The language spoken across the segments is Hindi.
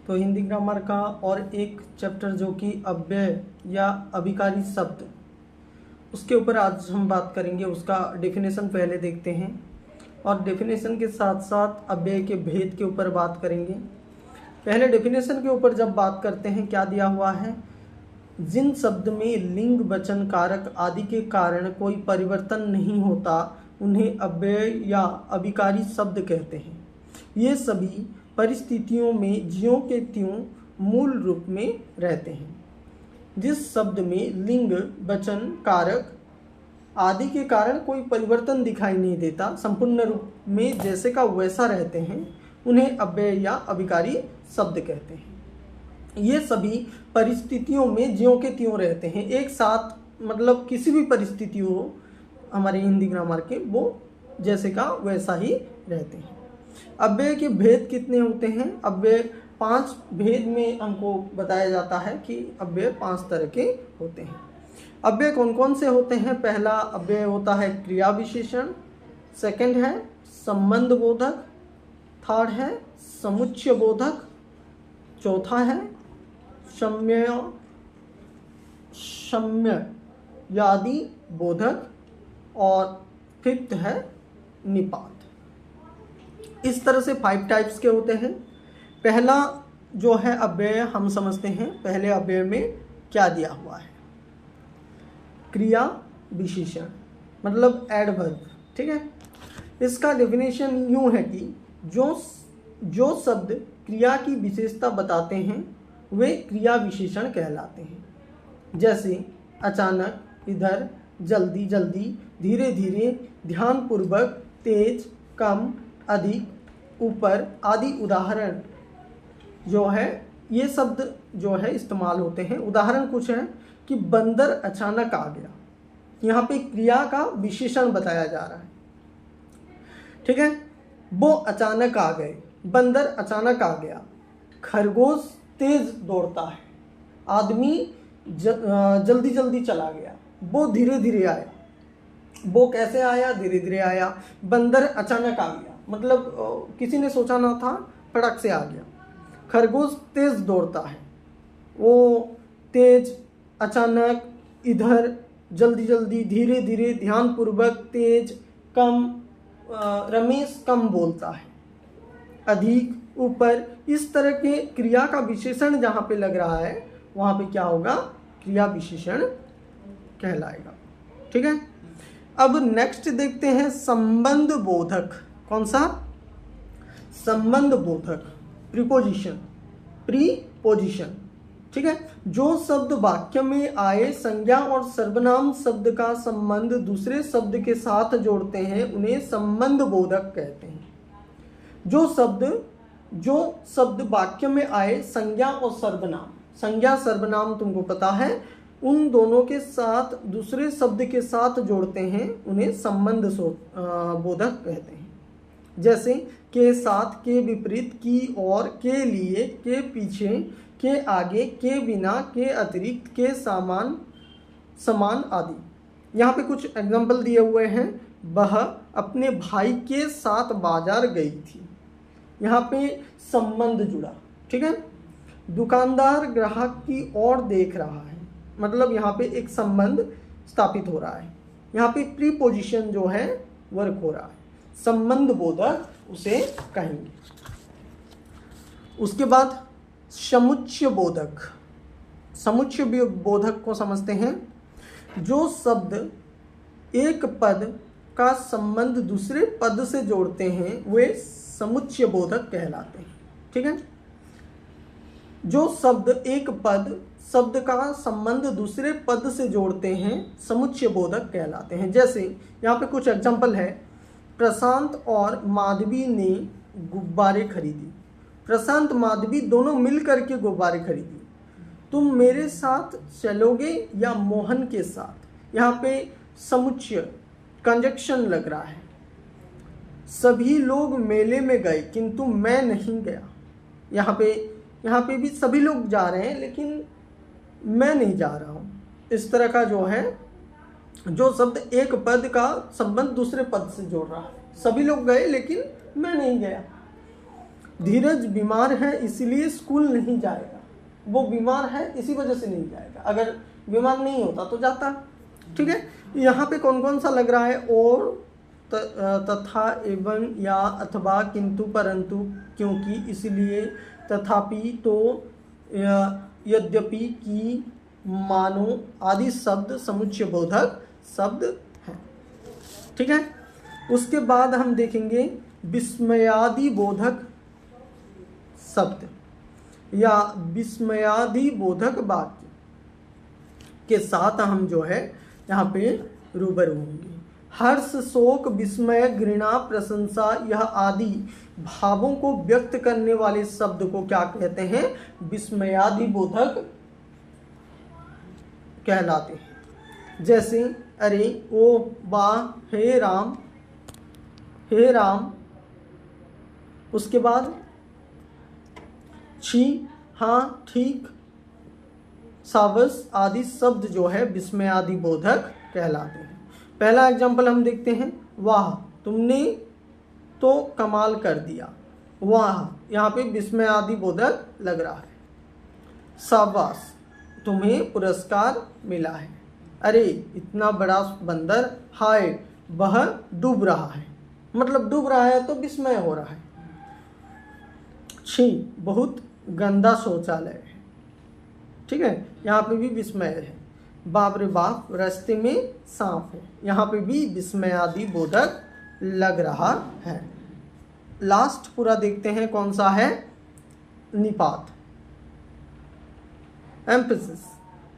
तो हिंदी ग्रामर का और एक चैप्टर जो कि अव्यय या अभिकारी शब्द, उसके ऊपर आज हम बात करेंगे। उसका डेफिनेशन पहले देखते हैं और डेफिनेशन के साथ साथ अव्यय के भेद के ऊपर बात करेंगे। पहले डेफिनेशन के ऊपर जब बात करते हैं, क्या दिया हुआ है, जिन शब्द में लिंग वचन कारक आदि के कारण कोई परिवर्तन नहीं होता उन्हें अव्यय या अभिकारी शब्द कहते हैं। ये सभी परिस्थितियों में ज्यों के त्यों मूल रूप में रहते हैं। जिस शब्द में लिंग वचन कारक आदि के कारण कोई परिवर्तन दिखाई नहीं देता, संपूर्ण रूप में जैसे का वैसा रहते हैं, उन्हें अव्यय या अभिकारी शब्द कहते हैं। ये सभी परिस्थितियों में ज्यों के त्यों रहते हैं, एक साथ, मतलब किसी भी परिस्थिति हो हमारे हिंदी ग्रामर के, वो जैसे का वैसा ही रहते हैं। अव्यय के भेद कितने होते हैं? अव्यय 5 भेद में हमको बताया जाता है कि अव्यय 5 तरह के होते हैं। अव्यय कौन कौन से होते हैं? पहला अव्यय होता है क्रिया विशेषण, सेकंड है संबंध बोधक, थर्ड है समुच्चय बोधक, चौथा है सम्ययादि बोधक और फिफ्थ है निपात। इस तरह से 5 टाइप्स के होते हैं। पहला जो है अव्यय हम समझते हैं। पहले अव्यय में क्या दिया हुआ है? क्रिया विशेषण, मतलब एडवर्ब। ठीक है, इसका डेफिनेशन यूं है कि जो शब्द क्रिया की विशेषता बताते हैं वे क्रिया विशेषण कहलाते हैं। जैसे अचानक, इधर, जल्दी जल्दी, धीरे धीरे, ध्यानपूर्वक, तेज, कम, अधिक, ऊपर आदि उदाहरण जो है, ये शब्द जो है इस्तेमाल होते हैं। उदाहरण कुछ है कि बंदर अचानक आ गया, यहाँ पे क्रिया का विशेषण बताया जा रहा है। ठीक है, वो अचानक आ गए, बंदर अचानक आ गया। खरगोश तेज दौड़ता है, आदमी जल्दी जल्दी चला गया, वो धीरे धीरे आया। वो कैसे आया? धीरे धीरे आया। बंदर अचानक आ गया, मतलब किसी ने सोचा ना था, फटक से आ गया। खरगोश तेज दौड़ता है, वो तेज, अचानक, इधर, जल्दी जल्दी, धीरे धीरे, ध्यानपूर्वक, तेज, कम, रमेश कम बोलता है, अधिक, ऊपर। इस तरह के क्रिया का विशेषण जहाँ पे लग रहा है वहाँ पे क्या होगा? क्रिया विशेषण कहलाएगा। ठीक है, अब नेक्स्ट देखते हैं संबंध बोधक। कौन सा? संबंध बोधक, प्रीपोजिशन, प्रीपोजिशन। ठीक है, जो शब्द वाक्य में आए संज्ञा और सर्वनाम शब्द का संबंध दूसरे शब्द के साथ जोड़ते हैं उन्हें संबंध बोधक कहते हैं। जो शब्द वाक्य में आए संज्ञा और सर्वनाम, संज्ञा सर्वनाम तुमको पता है, उन दोनों के साथ दूसरे शब्द के साथ जोड़ते हैं उन्हें संबंध बोधक कहते हैं। जैसे के साथ, के विपरीत, की और, के लिए, के पीछे, के आगे, के बिना, के अतिरिक्त, के समान आदि। यहाँ पे कुछ एग्जाम्पल दिए हुए हैं। वह अपने भाई के साथ बाजार गई थी, यहाँ पे संबंध जुड़ा। ठीक है, दुकानदार ग्राहक की ओर देख रहा है, मतलब यहाँ पे एक संबंध स्थापित हो रहा है। यहाँ पे प्रीपोजिशन जो है वर्क हो रहा है, संबंध बोधक उसे कहेंगे। उसके बाद समुच्चय बोधक। समुच्चय बोधक को समझते हैं। जो शब्द एक पद का संबंध दूसरे पद से जोड़ते हैं वे समुच्चय बोधक कहलाते हैं। ठीक है, जो शब्द एक पद शब्द का संबंध दूसरे पद से जोड़ते हैं समुच्चय बोधक कहलाते हैं। जैसे यहाँ पे कुछ एग्जाम्पल है। प्रशांत और माधवी ने गुब्बारे खरीदी। प्रशांत माधवी दोनों मिल करके गुब्बारे खरीदी। तुम मेरे साथ चलोगे या मोहन के साथ? यहाँ पे समुच्चय कंजक्शन लग रहा है। सभी लोग मेले में गए किंतु मैं नहीं गया। यहाँ पे भी सभी लोग जा रहे हैं लेकिन मैं नहीं जा रहा हूँ। इस तरह का जो है, जो शब्द एक पद का संबंध दूसरे पद से जोड़ रहा है। सभी लोग गए लेकिन मैं नहीं गया। धीरज बीमार है इसलिए स्कूल नहीं जाएगा। वो बीमार है इसी वजह से नहीं जाएगा, अगर बीमार नहीं होता तो जाता। ठीक है, यहाँ पे कौन कौन सा लग रहा है? और, तथा, एवं, या, अथवा, किंतु, परंतु, क्योंकि, इसलिए, तथापि, तो, यद्यपि, की, मानो आदि शब्द समुच्चय बोधक शब्द हैं। ठीक है, उसके बाद हम देखेंगे विस्मयादि बोधक शब्द या विस्मयादि बोधक वाक्य के साथ हम जो है यहाँ पे रूबरू होंगे। हर्ष, शोक, विस्मय, घृणा, प्रशंसा, यह आदि भावों को व्यक्त करने वाले शब्द को क्या कहते हैं? विस्मयादि बोधक कहलाते हैं। जैसे अरे, ओ, वाह, हे राम, हे राम। उसके बाद छी, हाँ, ठीक, सावस आदि शब्द जो है विस्मयादि बोधक कहलाते हैं। पहला एग्जाम्पल हम देखते हैं, वाह, तुमने तो कमाल कर दिया। वाह यहाँ पे विस्मयादि बोधक लग रहा है। शाबाश, तुम्हें पुरस्कार मिला है। अरे, इतना बड़ा बंदर, हाय, वह डूब रहा है। मतलब डूब रहा है तो विस्मय हो रहा है। छी, बहुत गंदा शौचालय है। ठीक है, यहाँ पे भी विस्मय है। बाप रे बाप, रास्ते में सांप है। यहाँ पे भी विस्मयादि बोधक लग रहा है। लास्ट पूरा देखते हैं कौन सा है? निपात, एम्फेसिस।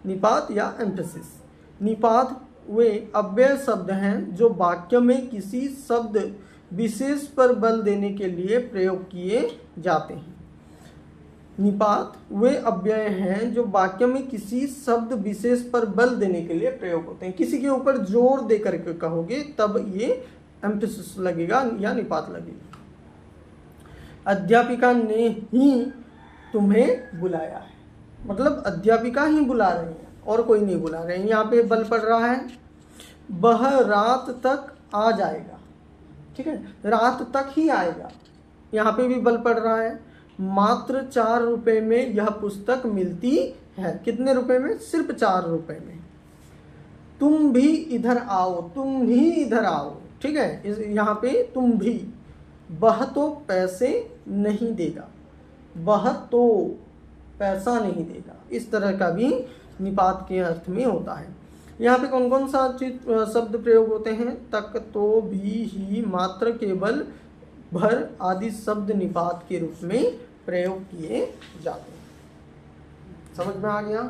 निपात या एम्फेसिस। निपात वे अव्यय शब्द हैं जो वाक्य में किसी शब्द विशेष पर बल देने के लिए प्रयोग किए जाते हैं। निपात वे अव्यय हैं जो वाक्य में किसी शब्द विशेष पर बल देने के लिए प्रयोग होते हैं। किसी के ऊपर जोर दे करके कहोगे तब ये एम्फेसिस लगेगा या निपात लगेगा। अध्यापिका ने ही तुम्हें बुलाया है, मतलब अध्यापिका ही बुला रही है और कोई नहीं बुला रहे हैं। यहाँ पे बल पड़ रहा है। वह रात तक आ जाएगा। ठीक है, रात तक ही आएगा। यहाँ पे भी बल पड़ रहा है। मात्र 4 रुपए में यह पुस्तक मिलती है। कितने रुपए में? सिर्फ 4 रुपए में। तुम भी इधर आओ, तुम भी इधर आओ। ठीक है, यहाँ पे तुम भी। वह तो पैसे नहीं देगा, वह तो पैसा नहीं देगा। इस तरह का भी निपात के अर्थ में होता है। यहाँ पे कौन कौन सा शब्द प्रयोग होते हैं? तक, तो, भी, ही, मात्र, केवल, भर आदि शब्द निपात के रूप में प्रयोग किए जाते हैं। समझ में आ गया?